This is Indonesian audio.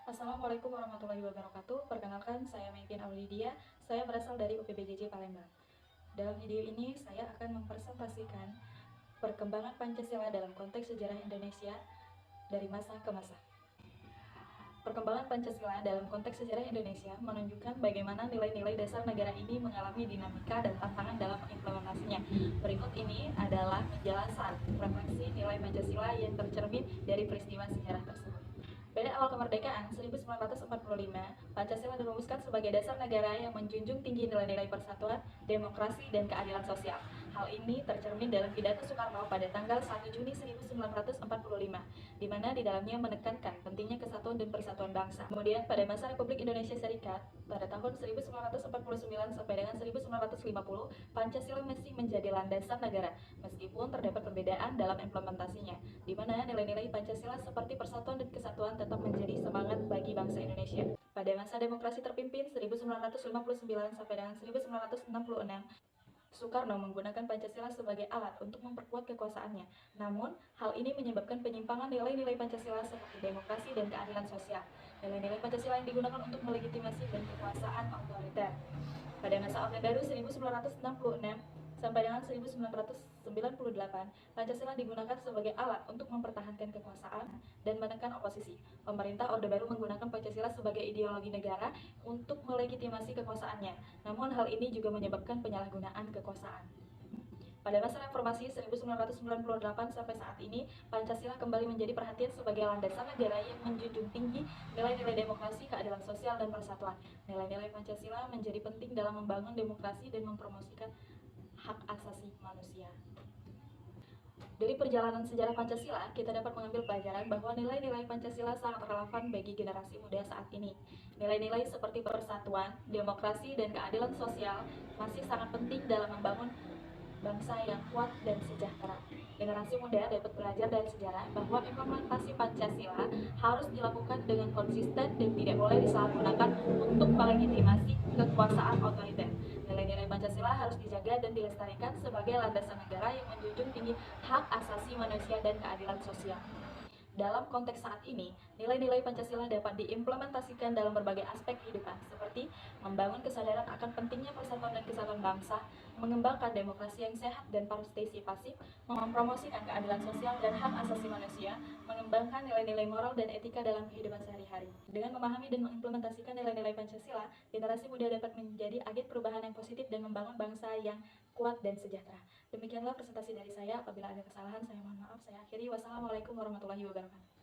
Assalamualaikum warahmatullahi wabarakatuh. Perkenalkan, saya Mevin Aulidia. Saya berasal dari UPBJJ Palembang. Dalam video ini, saya akan mempresentasikan perkembangan Pancasila dalam konteks sejarah Indonesia dari masa ke masa. Perkembangan Pancasila dalam konteks sejarah Indonesia menunjukkan bagaimana nilai-nilai dasar negara ini mengalami dinamika dan tantangan dalam implementasinya. Berikut ini adalah penjelasan refleksi nilai Pancasila yang tercermin dari peristiwa sejarah tersebut. Pada awal kemerdekaan 1945, Pancasila dirumuskan sebagai dasar negara yang menjunjung tinggi nilai-nilai persatuan, demokrasi, dan keadilan sosial. Hal ini tercermin dalam pidato Soekarno pada tanggal 1 Juni 1945, di mana di dalamnya menekankan pentingnya kesatuan dan persatuan bangsa. Kemudian pada masa Republik Indonesia Serikat, pada tahun 1949 sampai dengan 1950, Pancasila masih menjadi landasan negara, meskipun terdapat perbedaan dalam implementasinya, di mana nilai-nilai Pancasila seperti persatuan dan kesatuan tetap menjadi semangat bagi bangsa Indonesia. Pada masa demokrasi terpimpin 1959 sampai dengan 1966, Soekarno menggunakan Pancasila sebagai alat untuk memperkuat kekuasaannya. Namun, hal ini menyebabkan penyimpangan nilai-nilai Pancasila seperti demokrasi dan keadilan sosial. Nilai-nilai Pancasila yang digunakan untuk melegitimasi dan kekuasaan otoriter. Pada masa Orde Baru 1966 sampai dengan 1998, Pancasila digunakan sebagai alat untuk mempertahankan kekuasaan dan menekan oposisi. Pemerintah Orde Baru menggunakan Pancasila sebagai ideologi negara untuk melegitimasi kekuasaannya. Namun hal ini juga menyebabkan penyalahgunaan kekuasaan. Pada masa reformasi 1998 sampai saat ini, Pancasila kembali menjadi perhatian sebagai landasan negara yang menjunjung tinggi nilai-nilai demokrasi, keadilan sosial, dan persatuan. Nilai-nilai Pancasila menjadi penting dalam membangun demokrasi dan mempromosikan hak asasi manusia. Dari perjalanan sejarah Pancasila, kita dapat mengambil pelajaran bahwa nilai-nilai Pancasila sangat relevan bagi generasi muda saat ini. Nilai-nilai seperti persatuan, demokrasi, dan keadilan sosial masih sangat penting dalam membangun bangsa yang kuat dan sejahtera. Generasi muda dapat belajar dari sejarah bahwa implementasi Pancasila harus dilakukan dengan konsisten dan tidak boleh disalahgunakan untuk melegitimasi kekuasaan otoriter. Nilai-nilai Pancasila harus dijaga dan dilestarikan sebagai landasan negara yang menjunjung tinggi hak asasi manusia dan keadilan sosial. Dalam konteks saat ini, nilai-nilai Pancasila dapat diimplementasikan dalam berbagai aspek kehidupan, seperti membangun kesadaran akan pentingnya persatuan dan kesatuan bangsa, mengembangkan demokrasi yang sehat dan partisipasi, mempromosikan keadilan sosial dan hak asasi manusia, mengembangkan nilai-nilai moral dan etika dalam kehidupan sehari-hari. Dengan memahami dan mengimplementasikan nilai-nilai Pancasila, generasi muda dapat menjadi agen perubahan yang positif dan membangun bangsa yang kuat dan sejahtera. Demikianlah presentasi dari saya. Apabila ada kesalahan, saya mohon maaf. Saya akhiri. Wassalamualaikum warahmatullahi wabarakatuh.